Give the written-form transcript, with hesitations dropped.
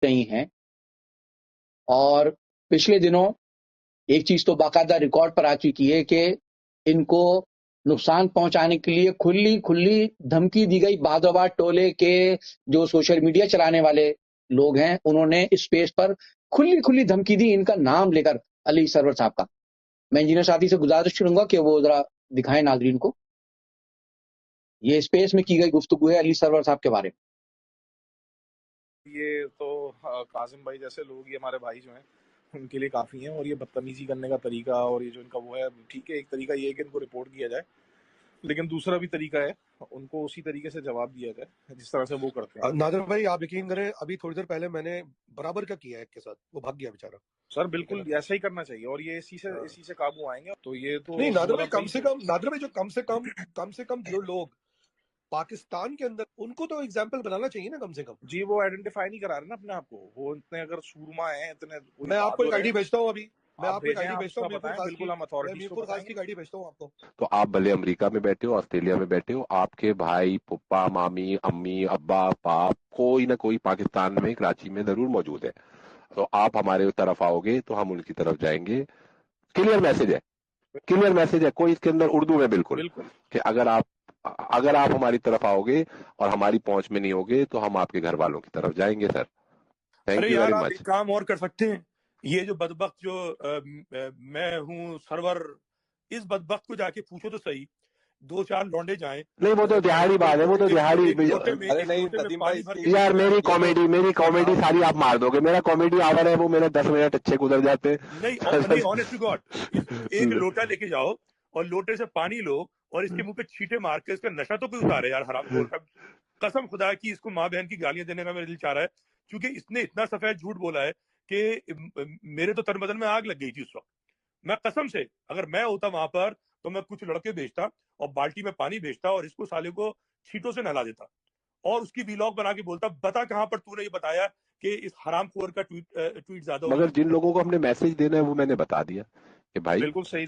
रही हैं। और पिछले दिनों एक चीज तो बाकायदा रिकॉर्ड पर आ चुकी है कि इनको नुकसान पहुंचाने के लिए खुली खुली धमकी दी गई। बादोबाद टोले के जो सोशल मीडिया चलाने वाले लोग हैं उन्होंने इस स्पेस पर खुली खुली धमकी दी, इनका नाम लेकर, अली सरवर साहब का। मैं इंजीनियर साथी से गुजारिश करूंगा कि वो जरा दिखाएं नाजरीन को, ये स्पेस में की गई गुफ्तगू है अली सरवर साहब के बारे में। ये तो कासिम भाई जैसे लोग, ये हमारे भाई जो हैं उनके लिए काफ़ी हैं, और ये बदतमीजी करने का तरीका और ये जो इनका वो है, ठीक है, एक तरीका ये है कि इनको रिपोर्ट किया जाए, लेकिन दूसरा भी तरीका है, उनको उसी तरीके से जवाब दिया जाए जिस तरह से वो करते हैं। नादिर भाई आप यकीन करें, अभी थोड़ी देर पहले मैंने बराबर का किया है एक के साथ, वो भाग गया बेचारा। सर बिल्कुल ऐसा ही करना चाहिए, और ये इसी से काबू आएंगे। तो ये तो नहीं नादिर भाई, कम से कम जो लोग पाकिस्तान के अंदर, उनको तो एग्जाम्पल बनाना चाहिए ना कम से कम। जी, वो आइडेंटिफाई नहीं करा रहे ना अपने आप को, वो इतने अगर सूरमा है, इतने। मैं आपको एक आईडी भेजता हूँ अभी, मैं आपको एक आईडी भेजता हूँ, बिल्कुल हम अथॉरिटीज को मीरपुर खास की आईडी भेजता हूँ आपको। तो आप भले अमेरिका में बैठे हो, ऑस्ट्रेलिया में बैठे हो, आपके भाई, पप्पा, मामी, अम्मी, अब्बा, बाप, कोई ना कोई पाकिस्तान में, कराची में जरूर मौजूद है। तो आप हमारे तरफ आओगे तो हम उनकी तरफ जाएंगे। क्लियर मैसेज है, कोई इसके अंदर उर्दू में बिल्कुल कि अगर आप हमारी तरफ आओगे और हमारी पहुंच में नहीं होगे तो हम आपके घर वालों की तरफ जाएंगे sir. Thank you very much. एक काम और कर सकते हैं, ये जो बदबख्त जो मैं हूँ सरवर, इस बदबख्त को जाके पूछो तो सही, 2-4 लौंडे जाएं। नहीं वो तो दिहाड़ी बात है, वो तो दिहाड़ी। अरे नहीं नदीम भाई, यार मेरी कॉमेडी सारी आप मार दोगे। मेरा कॉमेडी आवर है वो, मेरे 10 मिनट अच्छे गुजर जाते। नहीं ऑनेस्ट टू गॉड, एक लोटा लेके जाओ और लोटे से पानी लो और इसके मुंह पे छींटे मार के इसका नशा तो कोई उतारे यार, हरामखोर का। कसम खुदा की इसको माँ बहन की गालियां देने का मेरा दिल चाह रहा है, क्योंकि इसने इतना सफेद झूठ बोला है कि मेरे तो तन बदन में आग लग गई थी उस वक्त। मैं कसम से, अगर मैं होता वहां पर तो मैं कुछ लड़के भेजता और बाल्टी में पानी भेजता और इसको साले को छींटों से नहला देता और उसकी वीलॉग बना के बोलता, बता कहां पर तूने ये बताया कि इस हरामखोर का ट्वीट ज्यादा। मगर जिन लोगों को हमने मैसेज देना है वो मैंने बता दिया कि भाई बिल्कुल सही।